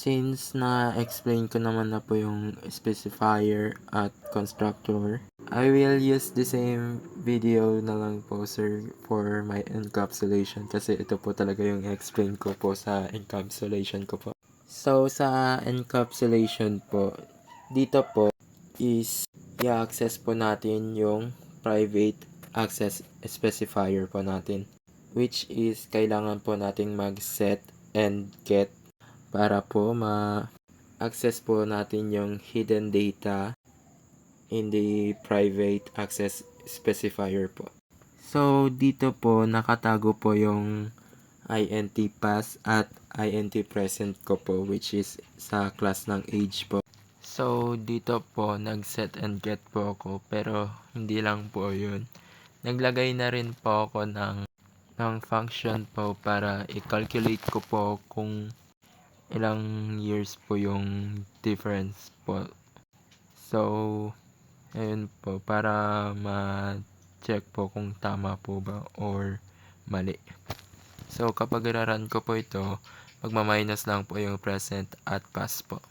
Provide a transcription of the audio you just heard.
Since na-explain ko naman na po yung specifier at constructor, I will use the same video na lang po sir for my encapsulation kasi ito po talaga yung explain ko po sa encapsulation ko po. So sa encapsulation po, dito po is i-access po natin yung private access specifier po natin, which is kailangan po nating mag-set and get para po ma-access po natin yung hidden data in the private access specifier po. So, dito po nakatago po yung int pass at int present ko po, which is sa class ng age po. So, dito po nag-set and get po ako, pero hindi lang po yun. Naglagay na rin po ako ng function po para i-calculate ko po kung ilang years po yung difference po. So, ayun po, para ma-check po kung tama po ba or mali. So, kapag run ko po ito, magma-minus lang po yung present at past po.